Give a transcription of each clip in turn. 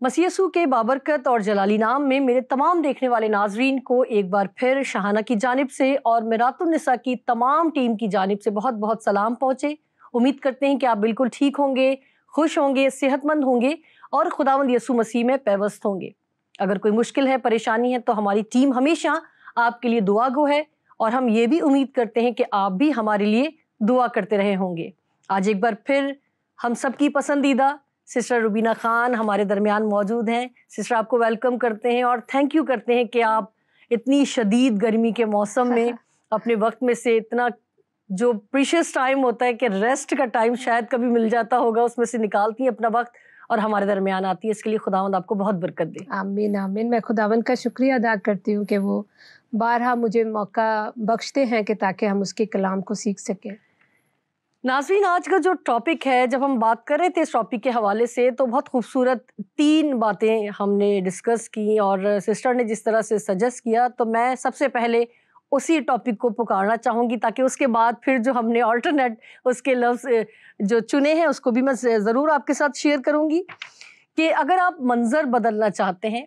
مسیح یسوع کے بابرکت اور جلالی نام میں میرے تمام دیکھنے والے ناظرین کو ایک بار پھر شاہانہ کی جانب سے اور میرات النساء کی تمام ٹیم کی جانب سے بہت بہت سلام پہنچے۔ امید کرتے ہیں کہ آپ بالکل ٹھیک ہوں گے، خوش ہوں گے، صحت مند ہوں گے اور خداوند یسوع مسیح میں پیوست ہوں گے۔ اگر کوئی مشکل ہے، پریشانی ہے تو ہماری ٹیم ہمیشہ آپ کے لیے دعا گو ہے اور ہم یہ بھی امید کرتے ہیں کہ آپ بھی ہمارے لیے دعا کرتے رہے ہوں گے۔ آج ایک بار پھر ہم سب کی پسندیدہ سسٹر روبینہ خان ہمارے درمیان موجود ہیں۔ سسٹر آپ کو ویلکم کرتے ہیں اور تھینک یو کرتے ہیں کہ آپ اتنی شدید گرمی کے موسم میں اپنے وقت میں سے اتنا جو پریشیس ٹائم ہوتا ہے کہ ریسٹ کا ٹائم شاید کبھی مل جاتا ہوگا، اس میں سے نکالتی ہیں اپنا وقت اور ہمارے درمیان آتی ہے۔ اس کے لیے خداوند آپ کو بہت برکت دے۔ آمین آمین۔ میں خداوند کا شکریہ ادا کرتی ہوں کہ وہ بارہا مجھے موقع بخشتے ہیں کہ تاکہ ہم اس کے کلام کو سیکھ سکیں۔ ناظرین، آج کا جو ٹاپک ہے، جب ہم بات کر رہے تھے اس ٹاپک کے حوالے سے تو بہت خوبصورت 3 باتیں ہم نے ڈسکس کی اور سسٹر نے جس طرح سے سجیسٹ کیا تو میں سب سے پہلے اسی ٹاپک کو پکارنا چاہوں گی تاکہ اس کے بعد پھر جو ہم نے آلٹرنیٹ اس کے لفظ جو چنے ہیں اس کو بھی میں ضرور آپ کے ساتھ شیئر کروں گی کہ اگر آپ منظر بدلنا چاہتے ہیں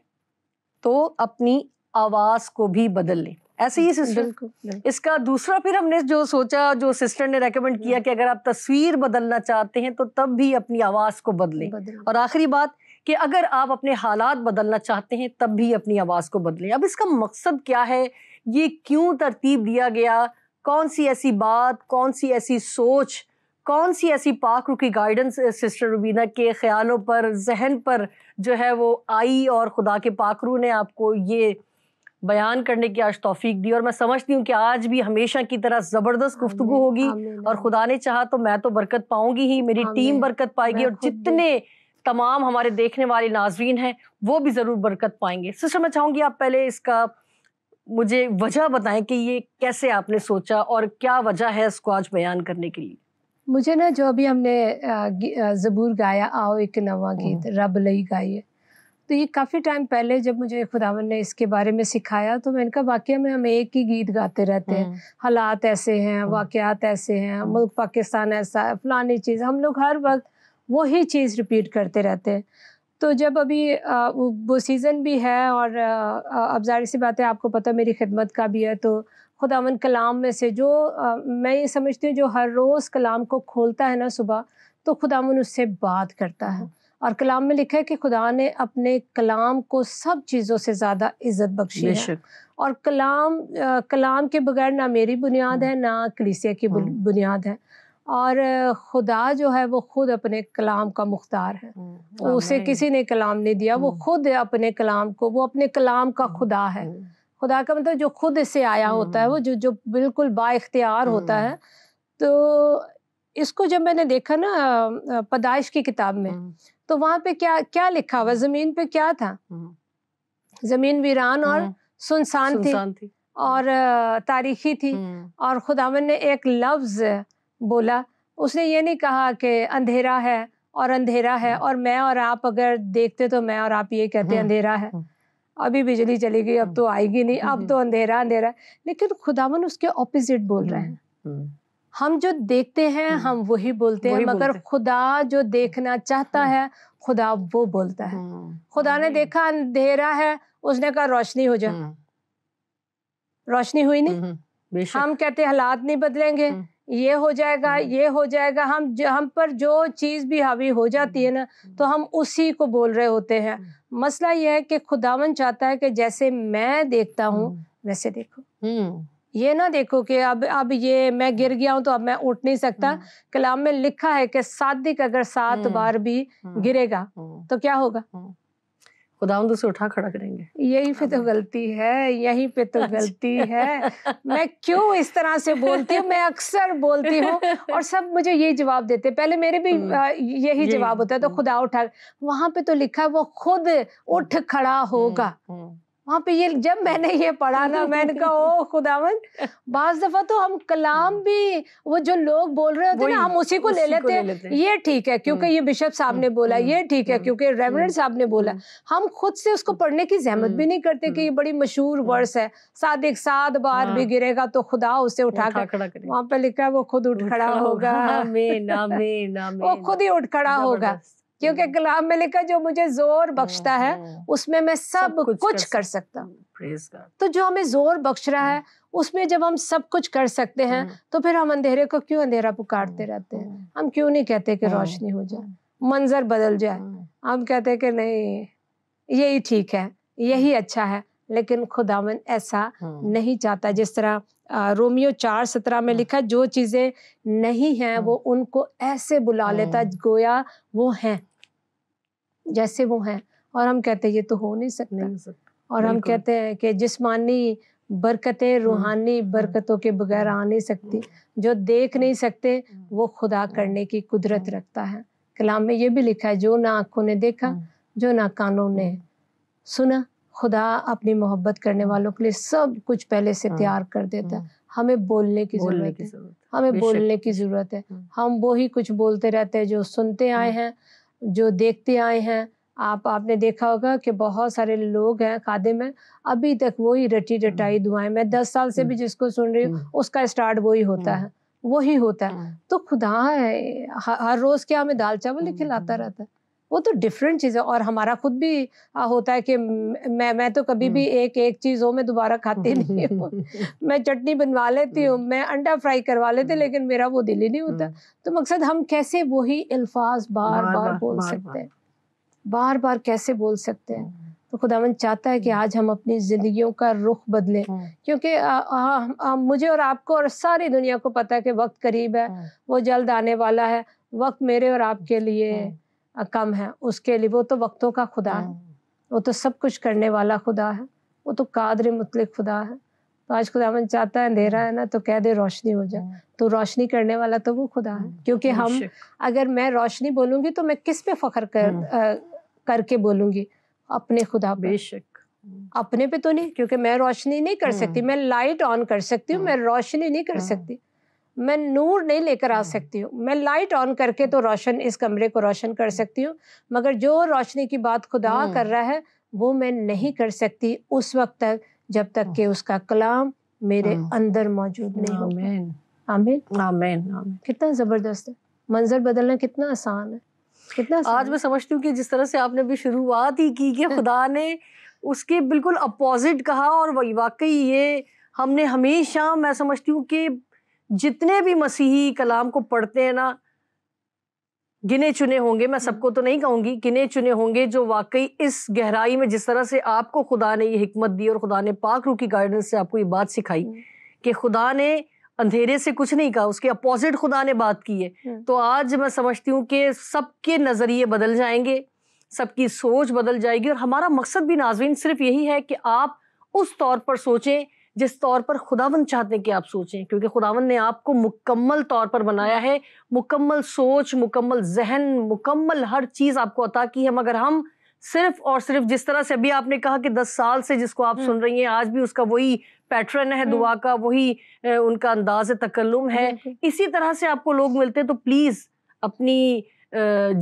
تو اپنی آواز کو بھی بدل لیں۔ ایسے ہی سسٹر اس کا دوسرا پھر ہم نے جو سوچا، جو سسٹر نے ریکمنڈ کیا کہ اگر آپ تصویر بدلنا چاہتے ہیں تو تب بھی اپنی آواز کو بدلیں، اور آخری بات کہ اگر آپ اپنے حالات بدلنا چاہتے ہیں تب بھی اپنی آواز کو بدلیں۔ اب اس کا مقصد کیا ہے، یہ کیوں ترتیب دیا گیا، کون سی ایسی بات، کون سی ایسی سوچ، کون سی ایسی پاک روح کی گائیڈنس سسٹر روبینہ کے خیالوں پر، ذہن پر جو ہے وہ آئی اور خدا کے پاک روح نے آپ کو یہ بیان کرنے کی آج توفیق دی، اور میں سمجھتی ہوں کہ آج بھی ہمیشہ کی طرح زبردست گفتگو ہوگی اور خدا نے چاہا تو میں تو برکت پاؤں گی ہی، میری ٹیم برکت پائے گی اور جتنے تمام ہمارے دیکھنے والے ناظرین ہیں وہ بھی ضرور برکت پائیں گے۔ سسٹر میں چاہوں گی آپ پہلے اس کا مجھے وجہ بتائیں کہ یہ کیسے آپ نے سوچا اور کیا وجہ ہے اس کو آج بیان کرنے کے لیے۔ مجھے نا جو ابھی ہم نے زبور گایا، آؤ ایک نواں گیت رب لئی گائیے، تو یہ کافی ٹائم پہلے جب مجھے خداوند نے اس کے بارے میں سکھایا تو میں نے کہا واقعہ میں ہم ایک ہی گیت گاتے رہتے ہیں، حالات ایسے ہیں، واقعات ایسے ہیں، ملک پاکستان ایسا ہے، فلانی چیز، ہم لوگ ہر وقت وہی چیز ریپیٹ کرتے رہتے ہیں۔ تو جب ابھی وہ سیزن بھی ہے اور اب ظاہر سی بات ہے آپ کو پتہ میری خدمت کا بھی ہے، تو خداوند کلام میں سے جو میں یہ سمجھتی ہوں جو ہر روز کلام کو کھولتا ہے نا صبح، تو خداوند اس سے بات کرتا ہے، اور کلام میں لکھا ہے کہ خدا نے اپنے کلام کو سب چیزوں سے زیادہ عزت بخشی ہے، اور کلام کے بغیر نہ میری بنیاد ہے نہ کلیسیا کی بنیاد ہے، اور خدا جو ہے وہ خود اپنے کلام کا مختار ہے، اسے کسی نے کلام نہیں دیا، وہ خود اپنے کلام کو، وہ اپنے کلام کا خدا ہے۔ خدا کا مطلب جو خود سے آیا ہوتا ہے، وہ جو بالکل با اختیار ہوتا ہے۔ تو اس کو جب میں نے دیکھا نا پیدائش کی کتاب میں، تو وہاں پہ کیا لکھا ہوا، زمین پہ کیا تھا، زمین ویران اور سنسان تھی اور تاریخی تھی، اور خداوند نے ایک لفظ بولا، اس نے یہ نہیں کہا کہ اندھیرا ہے اور اندھیرا ہے، اور میں اور آپ اگر دیکھتے تو میں اور آپ یہ کہتے اندھیرا ہے، ابھی بجلی چلی گئی اب تو آئے گی نہیں، اب تو اندھیرا اندھیرا ہے، لیکن خداوند اس کے اپوزٹ بول رہے ہیں۔ ہم جو دیکھتے ہیں ہم وہی بولتے ہیں، مگر خدا جو دیکھنا چاہتا ہے خدا وہ بولتا ہے۔ خدا نے دیکھا اندھیرا ہے، اس نے کہا روشنی ہو جا، روشنی ہوئی نہیں۔ ہم کہتے حالات نہیں بدلیں گے، یہ ہو جائے گا، یہ ہو جائے گا، ہم پر جو چیز بھی حاوی ہو جاتی ہے نا تو ہم اسی کو بول رہے ہوتے ہیں۔ مسئلہ یہ ہے کہ خداوند چاہتا ہے کہ جیسے میں دیکھتا ہوں ویسے دیکھو، یہ نہ دیکھو کہ اب یہ میں گر گیا ہوں تو اب میں اٹھ نہیں سکتا۔ کلام میں لکھا ہے کہ صادق اگر 7 بار بھی گرے گا تو کیا ہوگا، خداوند اسے اٹھا کھڑا کریں گے۔ یہی پہ تو غلطی ہے، یہی پہ تو غلطی ہے۔ میں کیوں اس طرح سے بولتی ہوں، میں اکثر بولتی ہوں اور سب مجھے یہی جواب دیتے، پہلے میرے بھی یہی جواب ہوتا ہے، تو خدا اٹھا، وہاں پہ تو لکھا ہے وہ خود اٹھ کھڑا ہوگا۔ وہاں پہ یہ جب میں نے یہ پڑھا نا میں نے کہا او خداوند، بعض دفعہ تو ہم کلام بھی وہ جو لوگ بول رہے ہوتے ہیں نا ہم اسی کو لے لیتے ہیں، یہ ٹھیک ہے کیونکہ یہ بشپ صاحب نے بولا، یہ ٹھیک ہے کیونکہ ریورنڈ صاحب نے بولا، ہم خود سے اس کو پڑھنے کی زحمت بھی نہیں کرتے کہ یہ بڑی مشہور ورس ہے، صادق 7 بار بھی گرے گا تو خدا اسے اٹھا کر، وہاں پہ لکھا ہے وہ خود اٹھ کھڑا ہوگا، آمین آمین آمین، وہ خود ہی اٹھ کھڑا ہوگا۔ کیونکہ کلام میں لکھا جو مجھے زور بخشتا ہے اس میں میں سب کچھ کر سکتا ہوں. تو جو ہمیں زور بخش رہا ہے اس میں جب ہم سب کچھ کر سکتے ہیں تو پھر ہم اندھیرے کو کیوں اندھیرا پکارتے رہتے ہیں؟ ہم کیوں نہیں کہتے کہ روشنی ہو جائے، منظر بدل جائے؟ ہم کہتے کہ نہیں یہی ٹھیک ہے، یہی اچھا ہے. لیکن خداوند ایسا نہیں چاہتا. جس طرح رومیو 4:17 میں لکھا جو چیزیں نہیں ہیں وہ ان کو ایسے بلا لیتا گویا وہ ہیں، جیسے وہ ہیں. اور ہم کہتے ہیں یہ تو ہو نہیں سکتا. اور ہم کہتے ہیں کہ جسمانی برکتیں روحانی برکتوں کے بغیر آ نہیں سکتی. جو دیکھ نہیں سکتے وہ خدا کرنے کی قدرت رکھتا ہے. کلام میں یہ بھی لکھا ہے جو نہ آنکھوں نے دیکھا، جو نہ کانوں نے سنا. خدا اپنی محبت کرنے والوں کے لیے سب کچھ پہلے سے تیار کر دیتا ہے. ہمیں بولنے کی ضرورت ہے، ہمیں بولنے کی ضرورت ہے. ہم وہی کچھ بولتے رہتے ہیں جو سنتے آئے ہیں، جو دیکھتے آئے ہیں. آپ نے دیکھا ہوگا کہ بہت سارے لوگ ہیں خادم ہیں ابھی تک وہی رٹی رٹائی دعائیں. میں 10 سال سے بھی جس کو سن رہی ہوں اس کا اسٹارٹ وہی ہوتا ہے، وہی ہوتا ہے. تو خدا ہر روز کیا ہمیں دال چاول کھلاتا رہتا ہے؟ وہ تو ڈفرینٹ چیز ہے. اور ہمارا خود بھی ہوتا ہے کہ میں تو کبھی بھی ایک چیز ہو میں دوبارہ کھاتی نہیں ہوں. میں چٹنی بنوا لیتی ہوں، میں انڈا فرائی کروا لیتی ہوں، لیکن میرا وہ دل ہی نہیں ہوتا. تو مقصد ہم کیسے وہی الفاظ بار بار بول سکتے ہیں، بار بار کیسے بول سکتے ہیں؟ تو خداوند چاہتا ہے کہ آج ہم اپنی زندگیوں کا رخ بدلیں. کیونکہ مجھے اور آپ کو اور ساری دنیا کو پتہ ہے کہ وقت قریب ہے، وہ جلد آنے والا ہے. وقت میرے اور آپ کے لیے کم ہے، اس کے لیے وہ تو وقتوں کا خدا ہے، وہ تو سب کچھ کرنے والا خدا ہے، وہ تو قادر مطلق خدا ہے. تو آج خداوند چاہتا ہے اندھیرا ہے نا تو کہہ دے روشنی ہو جائے. تو روشنی کرنے والا تو وہ خدا ہے. کیونکہ ہم اگر میں روشنی بولوں گی تو میں کس پہ فخر کر کے بولوں گی؟ اپنے خدا پہ. بے شک اپنے پہ تو نہیں، کیونکہ میں روشنی نہیں کر سکتی. میں لائٹ آن کر سکتی ہوں، میں روشنی نہیں کر سکتی. میں نور نہیں لے کر آ سکتی ہوں. میں لائٹ آن کر کے تو روشن اس کمرے کو روشن کر سکتی ہوں، مگر جو روشنی کی بات خدا کر رہا ہے وہ میں نہیں کر سکتی اس وقت تک جب تک کہ اس کا کلام میرے اندر موجود نہیں ہو. آمین آمین. کتنا زبردست ہے، منظر بدلنا کتنا آسان ہے، کتنا آسان. آج میں سمجھتی ہوں کہ جس طرح سے آپ نے ابھی شروعات ہی کی کہ خدا نے اس کے بالکل اپوزٹ کہا، اور واقعی یہ ہم نے ہمیشہ، میں سمجھتی ہوں کہ جتنے بھی مسیحی کلام کو پڑھتے ہیں نا، گنے چنے ہوں گے، میں سب کو تو نہیں کہوں گی، گنے چنے ہوں گے جو واقعی اس گہرائی میں جس طرح سے آپ کو خدا نے یہ حکمت دی اور خدا نے پاک روح کی گائیڈنس سے آپ کو یہ بات سکھائی کہ خدا نے اندھیرے سے کچھ نہیں کہا، اس کے اپوزٹ خدا نے بات کی ہے. تو آج میں سمجھتی ہوں کہ سب کے نظریے بدل جائیں گے، سب کی سوچ بدل جائے گی. اور ہمارا مقصد بھی ناظرین صرف یہی ہے کہ آپ اس طور پر سوچیں جس طور پر خداوند چاہتے ہیں کہ آپ سوچیں. کیونکہ خداوند نے آپ کو مکمل طور پر بنایا ہے، مکمل سوچ، مکمل ذہن، مکمل ہر چیز آپ کو عطا کی ہے. مگر ہم صرف اور صرف جس طرح سے ابھی آپ نے کہا کہ 10 سال سے جس کو آپ سن رہی ہیں آج بھی اس کا وہی پیٹرن ہے دعا کا، وہی ان کا انداز تکلم ہے، اسی طرح سے آپ کو لوگ ملتے ہیں. تو پلیز اپنی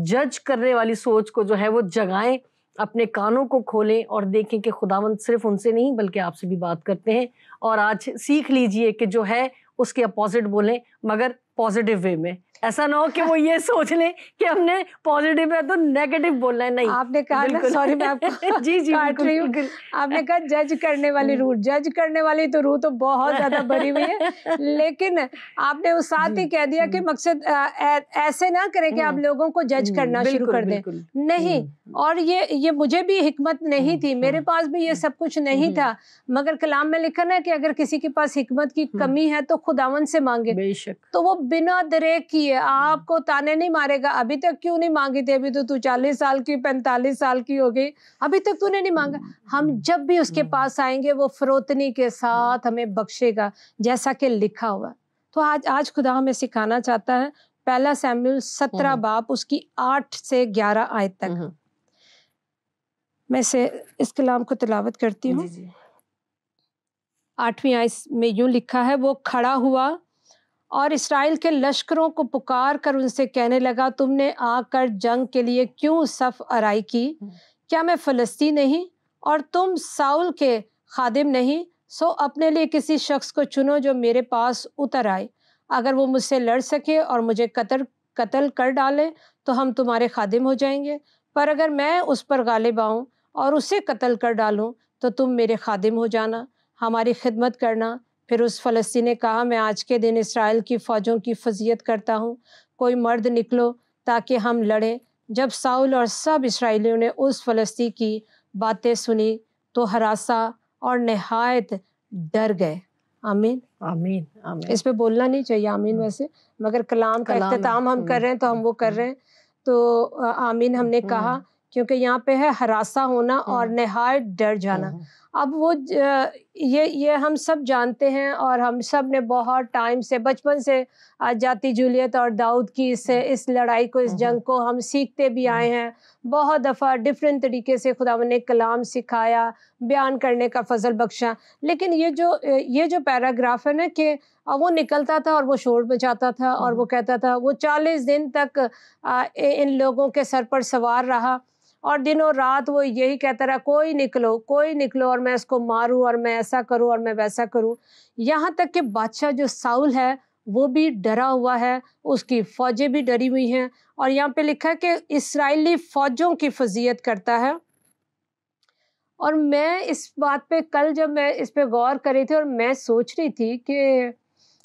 جج کرنے والی سوچ کو جو ہے وہ جگائیں، اپنے کانوں کو کھولیں اور دیکھیں کہ خداوند صرف ان سے نہیں بلکہ آپ سے بھی بات کرتے ہیں. اور آج سیکھ لیجئے کہ جو ہے اس کے اپوزٹ بولیں، مگر پازیٹیو وے میں. ایسا نہ ہو کہ وہ یہ سوچ لیں کہ ہم نے پازیٹیو ہے تو نیگیٹو بولنا ہے. نہیں، آپ نے کہا نا، سوری میں آپ کو جی کاٹ رہی ہوں، آپ نے کہا جج کرنے والی روح، جج کرنے والی تو روح تو بہت زیادہ بھری ہوئی ہے. لیکن آپ نے اس ساتھ ہی کہہ دیا کہ مقصد ایسے نہ کریں کہ آپ لوگوں کو جج کرنا شروع کر دیں. نہیں، اور یہ مجھے بھی حکمت نہیں تھی، میرے پاس بھی یہ سب کچھ نہیں تھا. مگر کلام میں لکھا نا کہ اگر کسی کے پاس حکمت کی کمی ہے تو خداوند سے مانگے. بے شک. تو وہ بنا دریغ کیے آپ کو تانے نہیں مارے گا. ابھی تک کیوں نہیں مانگی تھی؟ ابھی تو 40 سال کی 45 سال کی ہو گئی، ابھی تک تو نے نہیں مانگا. ہم جب بھی اس کے پاس آئیں گے وہ فروتنی کے ساتھ ہمیں بخشے گا جیسا کہ لکھا ہوا. تو آج خدا ہمیں سکھانا چاہتا ہے. 1 سیموئیل 17 باب اس کی 8 سے 11 آیت تک میں سے اس کلام کو تلاوت کرتی ہوں. 8ویں آیت میں یوں لکھا ہے، وہ کھڑا ہوا اور اسرائیل کے لشکروں کو پکار کر ان سے کہنے لگا، تم نے آ کر جنگ کے لیے کیوں صف آرائی کی؟ کیا میں فلسطین نہیں اور تم ساؤل کے خادم نہیں؟ سو اپنے لیے کسی شخص کو چنو جو میرے پاس اتر آئے. اگر وہ مجھ سے لڑ سکے اور مجھے قتل کر ڈالے تو ہم تمہارے خادم ہو جائیں گے، پر اگر میں اس پر غالب آؤں اور اسے قتل کر ڈالوں تو تم میرے خادم ہو جانا، ہماری خدمت کرنا۔ پھر اس فلسطینی نے کہا، میں آج کے دن اسرائیل کی فوجوں کی فضیلت کرتا ہوں، کوئی مرد نکلو تاکہ ہم لڑیں۔ جب ساؤل اور سب اسرائیلیوں نے اس فلسطینی کی باتیں سنی تو ہراساں اور نہایت ڈر گئے۔ آمین آمین آمین۔ اس پہ بولنا نہیں چاہیے آمین ویسے، مگر کلام کا اختتام ہم کر رہے ہیں تو ہم وہ کر رہے ہیں، تو آمین ہم نے کہا، کیونکہ یہاں پہ ہے ہراساں ہونا اور نہایت ڈر جانا۔ اب وہ یہ ہم سب جانتے ہیں، اور ہم سب نے بہت ٹائم سے، بچپن سے جاتی جولیت اور داؤد کی اس لڑائی کو، اس جنگ کو ہم سیکھتے بھی آئے ہیں۔ بہت دفعہ ڈفرینٹ طریقے سے خداوند نے کلام سکھایا، بیان کرنے کا فضل بخشا، لیکن یہ جو پیراگراف ہے نا کہ وہ نکلتا تھا اور وہ شور مچاتا تھا، اور وہ کہتا تھا وہ 40 دن تک ان لوگوں کے سر پر سوار رہا، اور دن اور رات وہ یہی کہتا رہا، کوئی نکلو اور میں اس کو ماروں، اور میں ایسا کروں اور میں ویسا کروں۔ یہاں تک کہ بادشاہ جو ساؤل ہے وہ بھی ڈرا ہوا ہے، اس کی فوجیں بھی ڈری ہوئی ہیں، اور یہاں پہ لکھا ہے کہ اسرائیلی فوجوں کی فضیلت کرتا ہے۔ اور میں اس بات پہ کل جب میں اس پہ غور کر رہی تھی، اور میں سوچ رہی تھی کہ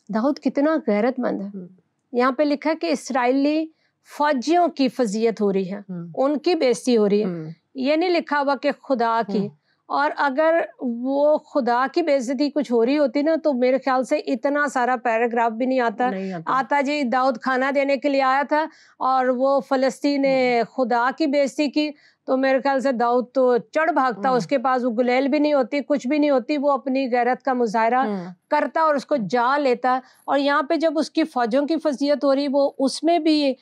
داؤد کتنا غیرت مند ہے۔ یہاں پہ لکھا ہے کہ اسرائیلی فوجیوں کی فضیلت ہو رہی ہے، ان کی بےزتی ہو رہی ہے، یہ نہیں لکھا ہوا کہ خدا کی۔ اور اگر وہ خدا کی بےزتی کچھ ہو رہی ہوتی نا تو میرے خیال سے اتنا سارا پیراگراف بھی نہیں آتا جی داؤد کھانا دینے کے لیے آیا تھا اور وہ فلسطین نے خدا کی بےزتی کی، تو میرے خیال سے داؤد تو چڑھ بھاگتا، اس کے پاس وہ گلیل بھی نہیں ہوتی، کچھ بھی نہیں ہوتی، وہ اپنی غیرت کا مظاہرہ کرتا اور اس کو جا لیتا۔ اور یہاں پہ جب اس کی فوجوں کی فضیلت ہو رہی، وہ اس میں بھی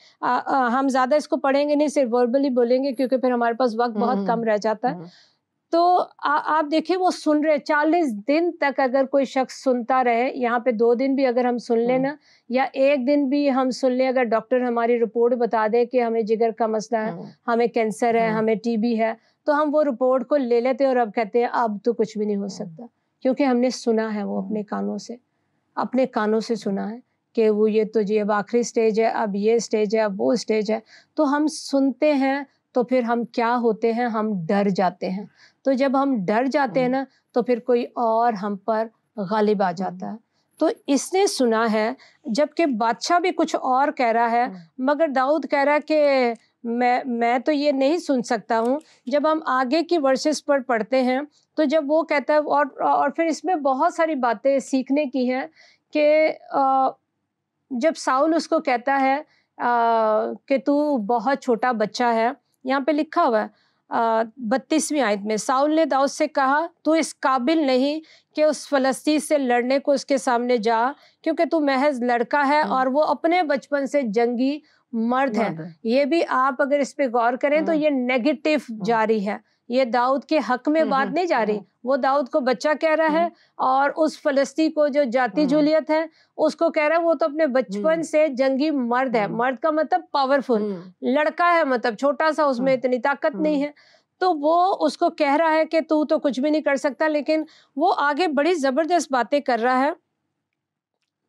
ہم زیادہ اس کو پڑھیں گے نہیں، صرف وربلی بولیں گے کیونکہ پھر ہمارے پاس وقت بہت کم رہ جاتا ہے۔ تو آپ دیکھیں وہ سن رہے 40 دن تک، اگر کوئی شخص سنتا رہے، یہاں پہ 2 دن بھی اگر ہم سن لیں نا، یا 1 دن بھی ہم سن لیں، اگر ڈاکٹر ہماری رپورٹ بتا دے کہ ہمیں جگر کا مسئلہ ہے، ہمیں کینسر ہے، ہمیں ٹی بی ہے، تو ہم وہ رپورٹ کو لے لیتے اور اب کہتے ہیں اب تو کچھ بھی نہیں ہو سکتا، کیونکہ ہم نے سنا ہے وہ اپنے کانوں سے سنا ہے کہ وہ یہ تو جی اب آخری سٹیج ہے، اب یہ سٹیج ہے، اب وہ سٹیج ہے۔ تو ہم سنتے ہیں تو پھر ہم کیا ہوتے ہیں، ہم ڈر جاتے ہیں۔ تو جب ہم ڈر جاتے ہیں نا تو پھر کوئی اور ہم پر غالب آ جاتا ہے۔ تو اس نے سنا ہے، جبکہ بادشاہ بھی کچھ اور کہہ رہا ہے، مگر داؤد کہہ رہا ہے کہ میں تو یہ نہیں سن سکتا ہوں۔ جب ہم آگے کی ورسز پر پڑھتے ہیں تو جب وہ کہتا ہے، اور پھر اس میں بہت ساری باتیں سیکھنے کی ہیں کہ جب ساؤل اس کو کہتا ہے کہ تو بہت چھوٹا بچہ ہے، یہاں پہ لکھا ہوا ہے 32ویں آیت میں، ساؤل نے داؤد سے کہا تو اس قابل نہیں کہ اس فلسطین سے لڑنے کو اس کے سامنے جا، کیونکہ تو محض لڑکا ہے اور وہ اپنے بچپن سے جنگی مرد ہے۔ یہ بھی آپ اگر اس پہ غور کریں تو یہ نیگیٹو جاری ہے، یہ داؤد کے حق میں بات نہیں جا رہی، وہ داؤد کو بچہ کہہ رہا ہے، اور اس فلسطین کو جو جاتی جولیت ہے اس کو کہہ رہا ہے وہ تو اپنے بچپن سے جنگی مرد ہے۔ مرد کا مطلب پاورفل، لڑکا ہے مطلب چھوٹا سا، اس میں اتنی طاقت نہیں ہے۔ تو وہ اس کو کہہ رہا ہے کہ تو کچھ بھی نہیں کر سکتا، لیکن وہ آگے بڑی زبردست باتیں کر رہا ہے۔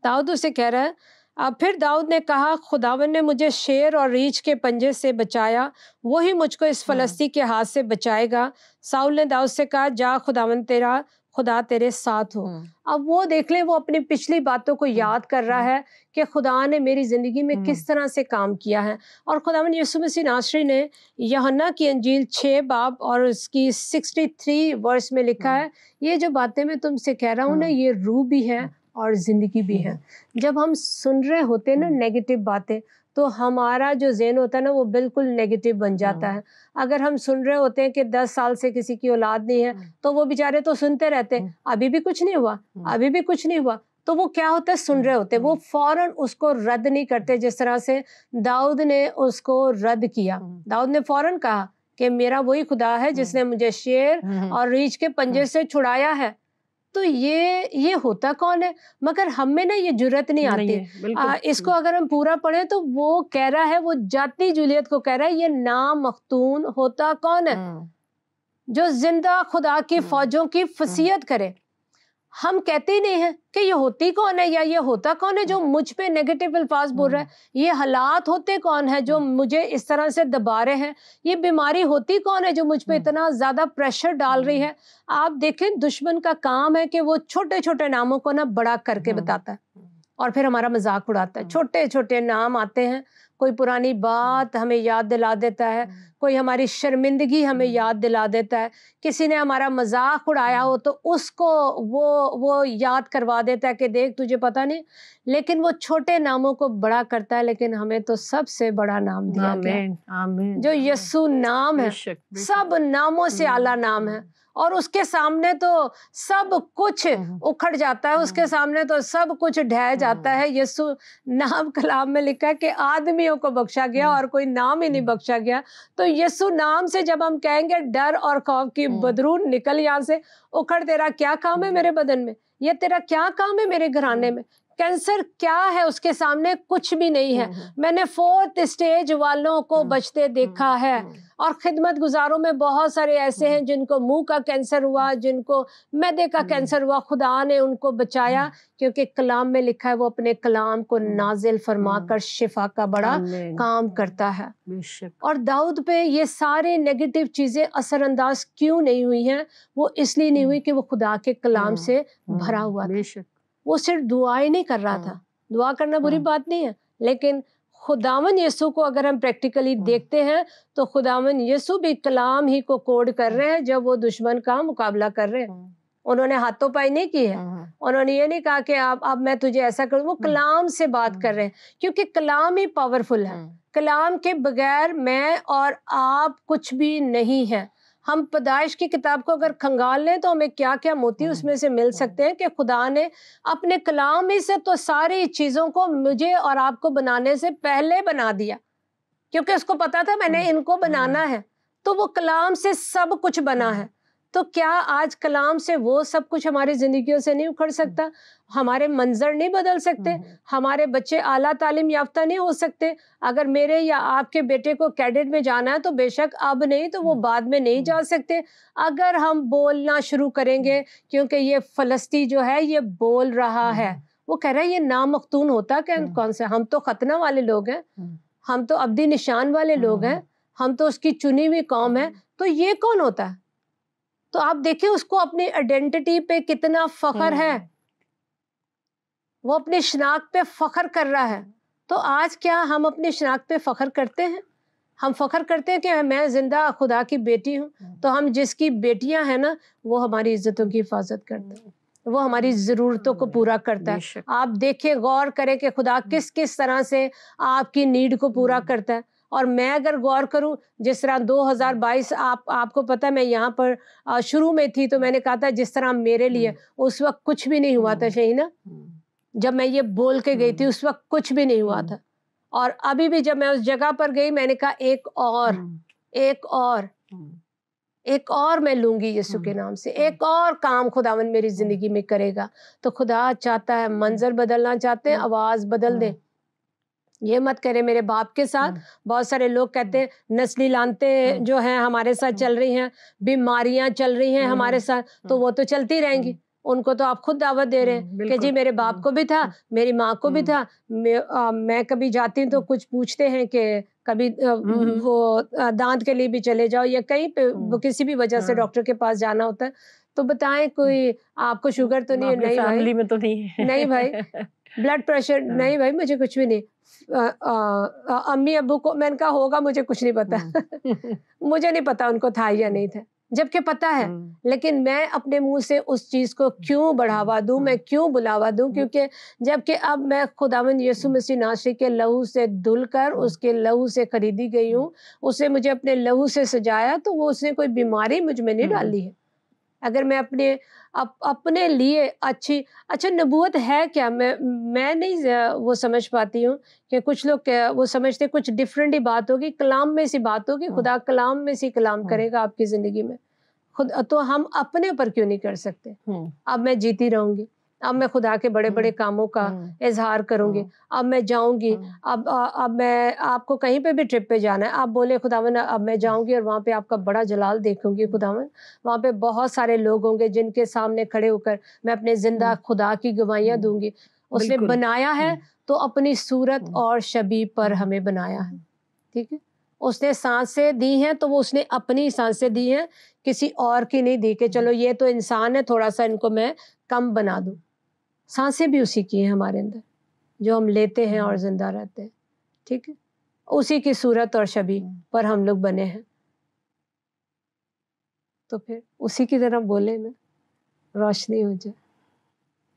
داؤد اسے کہہ رہا ہے، پھر داؤد نے کہا خداوند نے مجھے شیر اور ریچھ کے پنجے سے بچایا، وہی مجھ کو اس فلسطین کے ہاتھ سے بچائے گا۔ ساؤل نے داؤد سے کہا، جا خداوند تیرا خدا تیرے ساتھ ہو۔ اب وہ دیکھ لیں، وہ اپنی پچھلی باتوں کو یاد کر رہا ہے کہ خدا نے میری زندگی میں کس طرح سے کام کیا ہے۔ اور خداوند یسوع مسیح ناصری نے یوحنا کی انجیل 6 باب اور اس کی 63 ورس میں لکھا ہے، یہ جو باتیں میں تم سے کہہ رہا ہوں نا، یہ روح بھی ہے اور زندگی بھی ہے۔ جب ہم سن رہے ہوتے ہیں نا نیگیٹو باتیں، تو ہمارا جو ذہن ہوتا ہے نا وہ بالکل نیگیٹو بن جاتا ہے۔ اگر ہم سن رہے ہوتے ہیں کہ 10 سال سے کسی کی اولاد نہیں ہے تو وہ بیچارے تو سنتے رہتے ہیں، ابھی بھی کچھ نہیں ہوا، ابھی بھی کچھ نہیں ہوا، تو وہ کیا ہوتا ہے، سن رہے ہوتے ہیں، وہ فوراً اس کو رد نہیں کرتے، جس طرح سے داؤد نے اس کو رد کیا۔ داؤد نے فوراً کہا کہ میرا وہی خدا ہے جس نے مجھے شیر اور ریچھ کے پنجے سے چھڑایا ہے۔ تو یہ ہوتا کون ہے؟ مگر ہم میں نا یہ جرت نہیں آتی۔ اس کو اگر ہم پورا پڑھیں تو وہ کہہ رہا ہے، وہ جاتی جولیت کو کہہ رہا ہے، یہ نامختون ہوتا کون ہے جو زندہ خدا کی فوجوں کی فصیحت کرے۔ ہم کہتے ہی نہیں ہیں کہ یہ ہوتی کون ہے یا یہ ہوتا کون ہے جو مجھ پہ نیگیٹو الفاظ بول رہا ہے، یہ حالات ہوتے کون ہے جو مجھے اس طرح سے دبا رہے ہیں، یہ بیماری ہوتی کون ہے جو مجھ پہ اتنا زیادہ پریشر ڈال رہی ہے۔ آپ دیکھیں دشمن کا کام ہے کہ وہ چھوٹے چھوٹے ناموں کو نا بڑا کر کے بتاتا ہے اور پھر ہمارا مذاق اڑاتا ہے۔ چھوٹے چھوٹے نام آتے ہیں، کوئی پرانی بات ہمیں یاد دلا دیتا ہے، کوئی ہماری شرمندگی ہمیں یاد دلا دیتا ہے، کسی نے ہمارا مذاق اڑایا ہو تو اس کو وہ یاد کروا دیتا ہے کہ دیکھ تجھے پتہ نہیں، لیکن وہ چھوٹے ناموں کو بڑا کرتا ہے۔ لیکن ہمیں تو سب سے بڑا نام دیا گیا جو یسوع نام ہے، سب ناموں سے اعلیٰ نام ہے، اور اس کے سامنے تو سب کچھ اکھڑ جاتا ہے، اس کے سامنے تو سب کچھ ڈھہ جاتا ہے۔ یسوع نام کلام میں لکھا ہے کہ آدمیوں کو بخشا گیا اور کوئی نام ہی نہیں بخشا گیا۔ تو یسوع نام سے جب ہم کہیں گے ڈر اور خوف کی بدرو نکل یہاں سے، اکھڑ تیرا کیا کام ہے میرے بدن میں، یہ تیرا کیا کام ہے میرے گھرانے میں، کینسر کیا ہے اس کے سامنے کچھ بھی نہیں ہے۔ میں نے 4th اسٹیج والوں کو بچتے دیکھا ہے، اور خدمت گزاروں میں بہت سارے ایسے ہیں جن کو منہ کا کینسر ہوا، جن کو معدے کا کینسر ہوا، خدا نے ان کو بچایا کیونکہ کلام میں لکھا ہے وہ اپنے کلام کو نازل فرما کر شفا کا بڑا کام کرتا ہے۔ اور داؤد پہ یہ سارے نیگیٹو چیزیں اثر انداز کیوں نہیں ہوئی ہیں؟ وہ اس لیے نہیں ہوئی کہ وہ خدا کے کلام سے بھرا ہوا تھا۔ وہ صرف دعائیں نہیں کر رہا تھا، دعا کرنا بری بات نہیں ہے، لیکن خداوند یسوع کو اگر ہم پریکٹیکلی دیکھتے ہیں تو خداوند یسوع بھی کلام ہی کو کوڈ کر رہے ہیں جب وہ دشمن کا مقابلہ کر رہے ہیں۔ انہوں نے ہاتھوں پائی نہیں کی ہے، انہوں نے یہ نہیں کہا کہ اب میں تجھے ایسا کروں، وہ کلام سے بات کر رہے ہیں کیونکہ کلام ہی پاورفل ہے۔ کلام کے بغیر میں اور آپ کچھ بھی نہیں ہے۔ ہم پیدائش کی کتاب کو اگر کھنگال لیں تو ہمیں کیا کیا موتی اس میں سے مل سکتے ہیں کہ خدا نے اپنے کلام ہی سے تو ساری چیزوں کو مجھے اور آپ کو بنانے سے پہلے بنا دیا، کیونکہ اس کو پتا تھا میں نے ان کو بنانا ہے، تو وہ کلام سے سب کچھ بنا ہے۔ تو کیا آج کلام سے وہ سب کچھ ہماری زندگیوں سے نہیں اکھڑ سکتا؟ ہمارے منظر نہیں بدل سکتے؟ ہمارے بچے اعلیٰ تعلیم یافتہ نہیں ہو سکتے؟ اگر میرے یا آپ کے بیٹے کو کیڈٹ میں جانا ہے تو بے شک اب نہیں تو وہ بعد میں نہیں جا سکتے۔ اگر ہم بولنا شروع کریں گے، کیونکہ یہ فلسطی جو ہے یہ بول رہا ہے، وہ کہہ رہا ہے یہ نامختون ہوتا کہ کون سے، ہم تو ختنہ والے لوگ ہیں، ہم تو ابدی نشان والے لوگ ہیں، ہم تو اس کی چنی ہوئی قوم ہے، تو یہ کون ہوتا ہے؟ تو آپ دیکھیں اس کو اپنی آئیڈینٹی پہ کتنا فخر ہے، وہ اپنی شناخت پہ فخر کر رہا ہے۔ تو آج کیا ہم اپنی شناخت پہ فخر کرتے ہیں؟ ہم فخر کرتے ہیں کہ میں زندہ خدا کی بیٹی ہوں، تو ہم جس کی بیٹیاں ہیں نا وہ ہماری عزتوں کی حفاظت کرتے ہیں، وہ ہماری ضرورتوں کو پورا کرتا ہے۔ آپ دیکھیں غور کریں کہ خدا کس کس طرح سے آپ کی نیڈ کو پورا کرتا ہے۔ اور میں اگر غور کروں، جس طرح 2022 آپ کو پتہ ہے میں یہاں پر شروع میں تھی تو میں نے کہا تھا جس طرح میرے لیے اس وقت کچھ بھی نہیں ہوا تھا شہینہ، جب میں یہ بول کے گئی تھی اس وقت کچھ بھی نہیں ہوا تھا، اور ابھی بھی جب میں اس جگہ پر گئی میں نے کہا ایک اور میں لوں گی یسوع کے نام سے، ایک اور کام خداوند میری زندگی میں کرے گا۔ تو خدا چاہتا ہے منظر بدلنا چاہتے ہیں، آواز بدل دیں۔ یہ مت کرے میرے باپ کے ساتھ۔ بہت سارے لوگ کہتے ہیں نسلی لانتیں جو ہیں ہمارے ساتھ چل رہی ہیں، بیماریاں چل رہی ہیں ہمارے ساتھ، تو وہ تو چلتی رہیں گی، ان کو تو آپ خود دعوت دے رہے ہیں کہ جی میرے باپ کو بھی تھا، میری ماں کو بھی تھا، میں کبھی جاتی ہوں تو کچھ پوچھتے ہیں کہ کبھی وہ دانت کے لیے بھی چلے جاؤ یا کہیں پہ کسی بھی وجہ سے ڈاکٹر کے پاس جانا ہوتا ہے تو بتائیں کوئی آپ کو شوگر تو نہیں ہے؟ نہیں فیملی میں تو نہیں، نہیں بھائی، بلڈ پریشر نہیں بھائی، مجھے کچھ بھی نہیں۔ امی ابو کو میں نے کہا ہوگا، مجھے کچھ نہیں پتا، مجھے نہیں پتا ان کو تھا یا نہیں تھا، جبکہ پتا ہے، لیکن میں اپنے منہ سے اس چیز کو کیوں بڑھاوا دوں، میں کیوں بلاوا دوں؟ کیونکہ جبکہ اب میں خداوند یسوع مسیح ناصری کے لہو سے دھل کر اس کے لہو سے خریدی گئی ہوں، اسے مجھے اپنے لہو سے سجایا، تو وہ اس نے کوئی بیماری مجھ میں نہیں ڈالی ہے۔ اگر میں اپنے لیے اچھا نبوت ہے کیا، میں نہیں وہ سمجھ پاتی ہوں کہ کچھ لوگ وہ سمجھتے کچھ ڈفرینٹ ہی بات ہوگی، کلام میں سی بات ہوگی، خدا کلام میں سی کلام کرے گا آپ کی زندگی میں، تو ہم اپنے اوپر کیوں نہیں کر سکتے؟ اب میں جیتی رہوں گی، اب میں خدا کے بڑے بڑے کاموں کا اظہار کروں گی, اب میں جاؤں گی, اب میں آپ کو کہیں پہ بھی ٹرپ پہ جانا ہے, آپ بولے خداوند اب میں جاؤں گی اور وہاں پہ آپ کا بڑا جلال دیکھوں گی خداوند, وہاں پہ بہت سارے لوگ ہوں گے جن کے سامنے کھڑے ہو کر میں اپنے زندہ خدا کی گواہیاں دوں گی. اس نے بنایا ہے تو اپنی صورت اور شبیہ پر ہمیں بنایا ہے, ٹھیک ہے. اس نے سانسیں دی ہیں تو وہ اس نے اپنی سانسیں دی ہیں, کسی اور کی نہیں دی کہ چلو یہ تو انسان ہے تھوڑا سا ان کو میں کم بنا دوں. سانسیں بھی اسی کی ہیں ہمارے اندر جو ہم لیتے ہیں اور زندہ رہتے ہیں, ٹھیک ہے. اسی کی صورت اور شبیہ پر ہم لوگ بنے ہیں, تو پھر اسی کی طرح بولے نا, روشنی ہو جائے,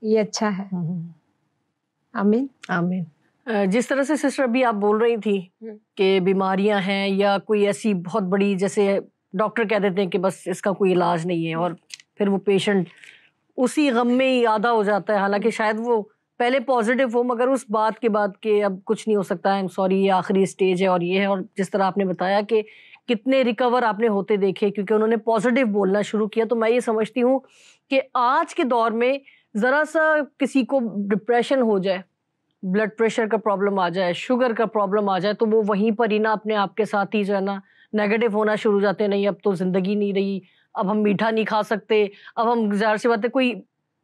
یہ اچھا ہے. آمین آمین. جس طرح سے سسٹر ابھی آپ بول رہی تھی کہ بیماریاں ہیں یا کوئی ایسی بہت بڑی, جیسے ڈاکٹر کہہ دیتے ہیں کہ بس اس کا کوئی علاج نہیں ہے, اور پھر وہ پیشنٹ اسی غم میں ہی آدھا ہو جاتا ہے, حالانکہ شاید وہ پہلے پازیٹیو ہو مگر اس بات کے بعد کہ اب کچھ نہیں ہو سکتا ہے, سوری یہ آخری اسٹیج ہے اور یہ ہے. اور جس طرح آپ نے بتایا کہ کتنے ریکور آپ نے ہوتے دیکھے کیونکہ انہوں نے پازیٹیو بولنا شروع کیا. تو میں یہ سمجھتی ہوں کہ آج کے دور میں ذرا سا کسی کو ڈپریشن ہو جائے, بلڈ پریشر کا پرابلم آ جائے, شوگر کا پرابلم آ جائے, تو وہ وہیں پر ہی نا اپنے آپ کے ساتھ ہی جو ہے نا نیگیٹو ہونا شروع ہو جاتے ہیں. نہیں اب تو زندگی نہیں رہی, اب ہم میٹھا نہیں کھا سکتے, اب ہم ظاہر سی بات ہے کوئی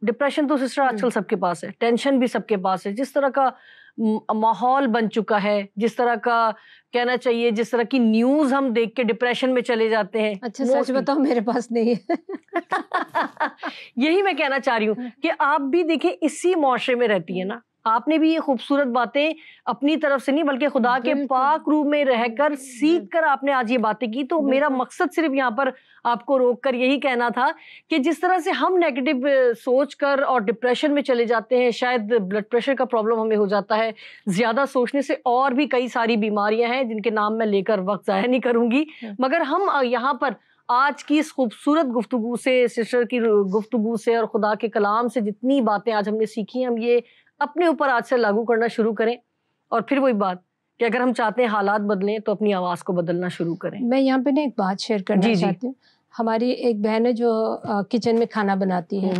ڈپریشن تو سسٹر آج کل سب کے پاس ہے, ٹینشن بھی سب کے پاس ہے. جس طرح کا ماحول بن چکا ہے, جس طرح کا کہنا چاہیے, جس طرح کی نیوز ہم دیکھ کے ڈپریشن میں چلے جاتے ہیں. اچھا سچ بتاؤ میرے پاس نہیں ہے. یہی میں کہنا چاہ رہی ہوں کہ آپ بھی دیکھیں اسی معاشرے میں رہتی ہیں نا, آپ نے بھی یہ خوبصورت باتیں اپنی طرف سے نہیں بلکہ خدا کے پاک روح میں رہ کر سیکھ کر آپ نے آج یہ باتیں کی. تو میرا مقصد صرف یہاں پر آپ کو روک کر یہی کہنا تھا کہ جس طرح سے ہم نیگیٹو سوچ کر اور ڈپریشن میں چلے جاتے ہیں, شاید بلڈ پریشر کا پرابلم ہمیں ہو جاتا ہے زیادہ سوچنے سے, اور بھی کئی ساری بیماریاں ہیں جن کے نام میں لے کر وقت ضائع نہیں کروں گی, مگر ہم یہاں پر آج کی اس خوبصورت گفتگو سے, سسٹر کی گفتگو سے اور خدا کے کلام سے جتنی باتیں آج ہم نے سیکھی ہیں, ہم یہ اپنے اوپر آج سے لاگو کرنا شروع کریں. اور پھر وہی بات کہ اگر ہم چاہتے ہیں حالات بدلیں تو اپنی آواز کو بدلنا شروع کریں. میں یہاں پہ نا ایک بات شیئر کرنا چاہتی ہوں. ہماری ایک بہن ہے جو کچن میں کھانا بناتی ہے,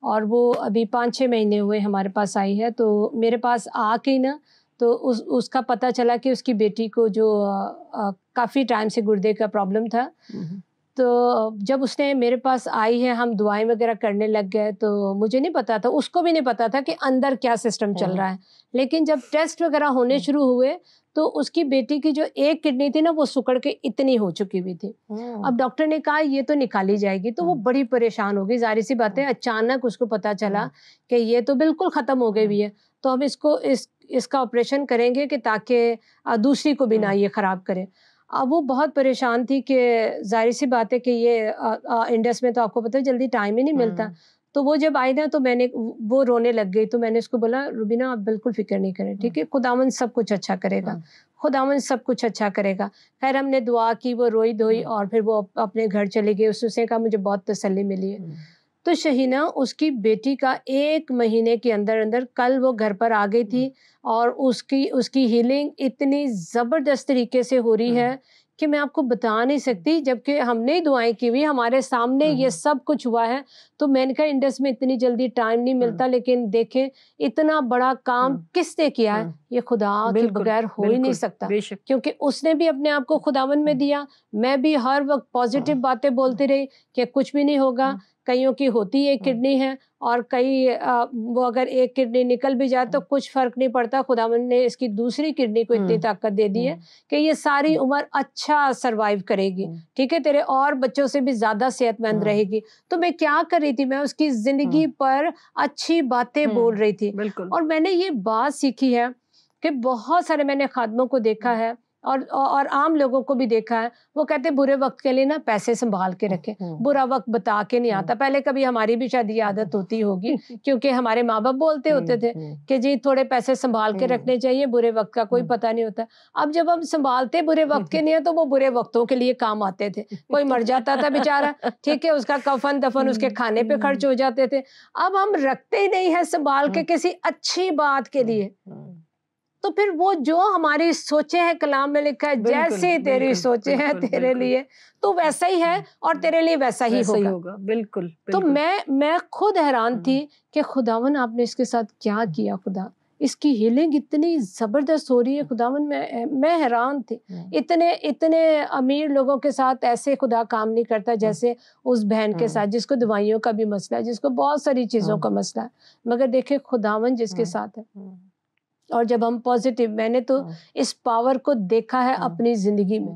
اور وہ ابھی 5-6 مہینے ہوئے ہمارے پاس آئی ہے. تو میرے پاس آ کے نا تو اس کا پتہ چلا کہ اس کی بیٹی کو جو کافی ٹائم سے گردے کا پرابلم تھا, تو جب اس نے میرے پاس آئی ہے ہم دعائیں وغیرہ کرنے لگ گئے. تو مجھے نہیں پتا تھا, اس کو بھی نہیں پتا تھا کہ اندر کیا سسٹم چل رہا ہے, لیکن جب ٹیسٹ وغیرہ ہونے شروع ہوئے تو اس کی بیٹی کی جو ایک کڈنی تھی نا وہ سکڑ کے اتنی ہو چکی ہوئی تھی. اب ڈاکٹر نے کہا یہ تو نکالی جائے گی, تو وہ بڑی پریشان ہو گئی. ظاہر سی بات ہے اچانک اس کو پتا چلا کہ یہ تو بالکل ختم ہو گئی ہوئی ہے, تو ہم اس کا آپریشن کریں گے کہ تاکہ دوسری کو بھی نہ یہ خراب کرے. اب وہ بہت پریشان تھی کہ ظاہر سی بات ہے کہ یہ انڈس میں تو آپ کو پتہ ہے جلدی ٹائم ہی نہیں ملتا. تو وہ جب آئی نا تو میں نے, وہ رونے لگ گئی, تو میں نے اس کو بولا روبینہ آپ بالکل فکر نہیں کریں, ٹھیک ہے, خداوند سب کچھ اچھا کرے گا, خداوند سب کچھ اچھا کرے گا. خیر ہم نے دعا کی, وہ روئی دھوئی اور پھر وہ اپنے گھر چلی گئی. اس نے کہا مجھے بہت تسلی ملی ہے. تو شہینہ اس کی بیٹی کا 1 مہینے کے اندر کل وہ گھر پر آ گئی تھی, اور اس کی ہیلنگ اتنی زبردست طریقے سے ہو رہی ہے کہ میں آپ کو بتا نہیں سکتی. جبکہ ہم نے دعائیں کی ہوئی, ہمارے سامنے یہ سب کچھ ہوا ہے. تو میں نے کہا انڈس میں اتنی جلدی ٹائم نہیں ملتا, لیکن دیکھیں اتنا بڑا کام کس نے کیا ہے, یہ خدا کے بغیر ہو ہی نہیں سکتا, کیونکہ اس نے بھی اپنے آپ کو خداوند میں دیا. میں بھی ہر وقت پازیٹیو باتیں بولتی رہی کہ کچھ بھی نہیں ہوگا. کئیوں کی ہوتی ایک کڈنی ہے, اور کئی وہ اگر ایک کڈنی نکل بھی جائے تو کچھ فرق نہیں پڑتا. خداوند نے اس کی دوسری کڈنی کو اتنی طاقت دے دی ہے کہ یہ ساری عمر اچھا سروائیو کرے گی, ٹھیک ہے, تیرے اور بچوں سے بھی زیادہ صحت مند رہے گی. تو میں کیا کر رہی تھی, میں اس کی زندگی پر اچھی باتیں بول رہی تھی. اور میں نے یہ بات سیکھی ہے کہ بہت سارے میں نے خادموں کو دیکھا ہے اور عام لوگوں کو بھی دیکھا ہے, وہ کہتے ہیں برے وقت کے لیے نا پیسے سنبھال کے رکھیں, برا وقت بتا کے نہیں آتا. پہلے کبھی ہماری بھی شاید یہ عادت ہوتی ہوگی, کیونکہ ہمارے ماں باپ بولتے ہوتے تھے کہ جی تھوڑے پیسے سنبھال کے رکھنے چاہیے, برے وقت کا کوئی پتہ نہیں ہوتا. اب جب ہم سنبھالتے برے وقت کے نہیں ہیں تو وہ برے وقتوں کے لیے کام آتے تھے. کوئی مر جاتا تھا بیچارہ, ٹھیک ہے, اس کا کفن دفن اس کے کھانے پہ خرچ ہو جاتے تھے. اب ہم رکھتے ہی نہیں ہیں سنبھال کے کسی اچھی بات کے لیے. تو پھر وہ جو ہماری سوچیں ہیں کلام میں لکھا ہے جیسے تیری سوچیں ہیں تیرے لیے تو ویسا ہی ہے اور تیرے لیے ویسا ہی ہوگا. بالکل. تو میں خود حیران تھی کہ خداون آپ نے اس کے ساتھ کیا کیا. خدا اس کی ہیلنگ اتنی زبردست ہو رہی ہے خداون. میں حیران تھی. اتنے امیر لوگوں کے ساتھ ایسے خدا کام نہیں کرتا جیسے اس بہن کے ساتھ جس کو دوائیوں کا بھی مسئلہ ہے, جس کو بہت ساری چیزوں کا مسئلہ ہے, مگر دیکھیں خداون جس کے ساتھ ہے. اور جب ہم پازیٹیو, میں نے تو اس پاور کو دیکھا ہے اپنی زندگی میں.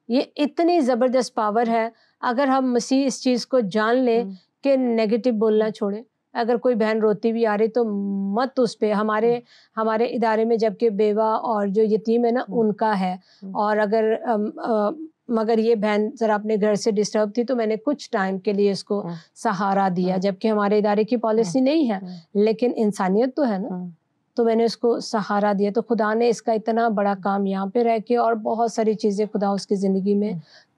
یہ اتنی زبردست پاور ہے. اگر ہم مسیح اس چیز کو جان لیں کہ نیگیٹو بولنا چھوڑیں. اگر کوئی بہن روتی بھی آ رہی تو مت اس پہ. ہمارے ادارے میں جب کہ بیوہ اور جو یتیم ہے نا ان کا ہے, اور مگر یہ بہن ذرا اپنے گھر سے ڈسٹرب تھی تو میں نے کچھ ٹائم کے لیے اس کو سہارا دیا, جبکہ ہمارے ادارے کی پالیسی نہیں ہے لیکن انسانیت تو ہے نا, تو میں نے اس کو سہارا دیا. تو خدا نے اس کا اتنا بڑا کام یہاں پہ رہ کے اور بہت ساری چیزیں خدا اس کی زندگی میں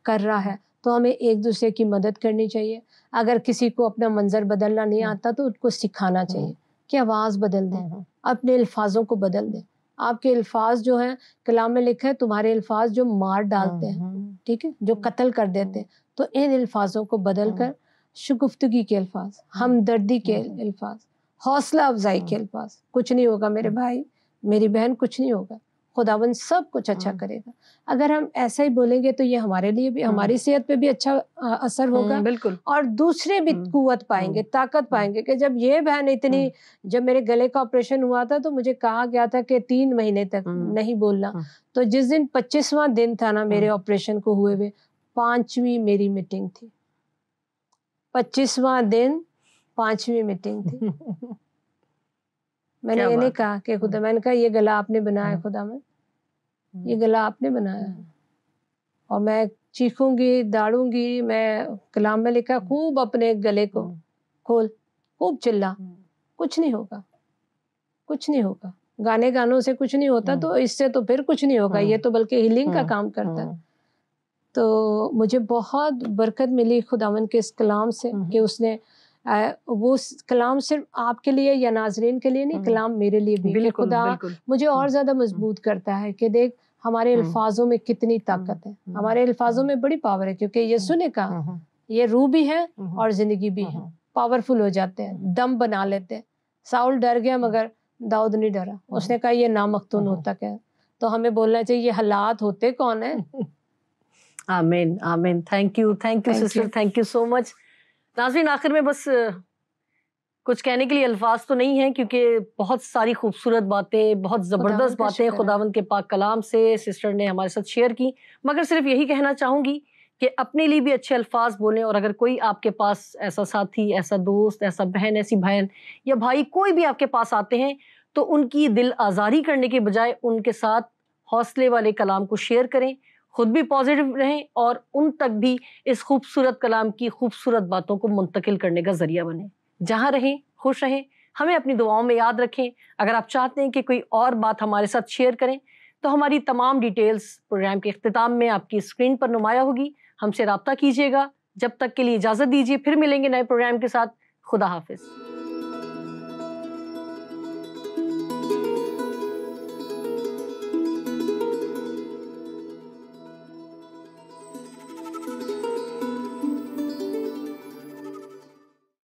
کر رہا ہے. تو ہمیں ایک دوسرے کی مدد کرنی چاہیے. اگر کسی کو اپنا منظر بدلنا نہیں آتا تو ان کو سکھانا چاہیے کہ آواز بدل دیں, اپنے الفاظوں کو بدل دیں. آپ کے الفاظ جو ہیں کلام میں لکھا ہے تمہارے الفاظ جو مار ڈالتے ہیں, ٹھیک ہے, جو قتل کر دیتے ہیں, تو ان الفاظوں کو بدل کر شگفتگی کے الفاظ, ہمدردی کے الفاظ, حوصلہ افزائی کے الفاظ. کچھ نہیں ہوگا میرے بھائی میری بہن, کچھ نہیں ہوگا. خداوند سب کچھ اچھا کرے گا. اگر ہم ایسا ہی بولیں گے تو یہ ہمارے لیے بھی, ہماری صحت پہ بھی اچھا اثر ہوگا, بالکل, اور دوسرے بھی قوت پائیں گے, طاقت پائیں گے. کہ جب یہ بہن اتنی, جب میرے گلے کا آپریشن ہوا تھا تو مجھے کہا گیا تھا کہ 3 مہینے تک نہیں بولنا. تو جس دن 25واں دن تھا نا میرے آپریشن کو ہوئے ہوئے, 5ویں میری میٹنگ تھی. 25واں دن 5ویں میٹنگ تھی. میں نے یہ نہیں کہا کہ خدا, میں نے کہا یہ گلا آپ نے بنایا خدا, میں یہ گلا آپ نے بنایا, اور میں چیخوں گی داڑوں گی. میں کلام میں لکھا خوب اپنے گلے کو کھول, خوب چلا, کچھ نہیں ہوگا, کچھ نہیں ہوگا. گانوں سے کچھ نہیں ہوتا, تو اس سے تو پھر کچھ نہیں ہوگا. یہ تو بلکہ ہیلنگ کا کام کرتا ہے. تو مجھے بہت برکت ملی خداوند کے اس کلام سے کہ اس نے وہ کلام صرف آپ کے لیے یا ناظرین کے لیے نہیں, کلام میرے لیے بھی, کہ خدا مجھے اور زیادہ مضبوط کرتا ہے کہ دیکھ ہمارے الفاظوں میں کتنی طاقت ہے, ہمارے الفاظوں میں بڑی پاور ہے. کیونکہ یسوع نے کہا یہ روح بھی ہے اور زندگی بھی ہے, پاورفل ہو جاتے ہیں, دم بنا لیتے ہیں. ساؤل ڈر گیا مگر داؤد نہیں ڈرا. اس نے کہا یہ نامختون ہوتا کیا. تو ہمیں بولنا چاہیے یہ حالات ہوتے کون ہیں. آمین آمین. Thank you sister, thank you so much. ناظرین آخر میں بس کچھ کہنے کے لیے الفاظ تو نہیں ہیں, کیونکہ بہت ساری خوبصورت باتیں, بہت زبردست باتیں خداوند کے پاک کلام سے سسٹر نے ہمارے ساتھ شیئر کی. مگر صرف یہی کہنا چاہوں گی کہ اپنے لیے بھی اچھے الفاظ بولیں, اور اگر کوئی آپ کے پاس ایسا ساتھی, ایسا دوست, ایسا بہن, ایسی بہن یا بھائی کوئی بھی آپ کے پاس آتے ہیں تو ان کی دل آزاری کرنے کے بجائے ان کے ساتھ حوصلے والے کلام کو شیئر کریں, خود بھی پازیٹیو رہیں اور ان تک بھی اس خوبصورت کلام کی خوبصورت باتوں کو منتقل کرنے کا ذریعہ بنیں. جہاں رہیں خوش رہیں, ہمیں اپنی دعاؤں میں یاد رکھیں. اگر آپ چاہتے ہیں کہ کوئی اور بات ہمارے ساتھ شیئر کریں تو ہماری تمام ڈیٹیلز پروگرام کے اختتام میں آپ کی اسکرین پر نمایاں ہوگی. ہم سے رابطہ کیجیے گا. جب تک کے لیے اجازت دیجیے, پھر ملیں گے نئے پروگرام کے ساتھ. خدا حافظ.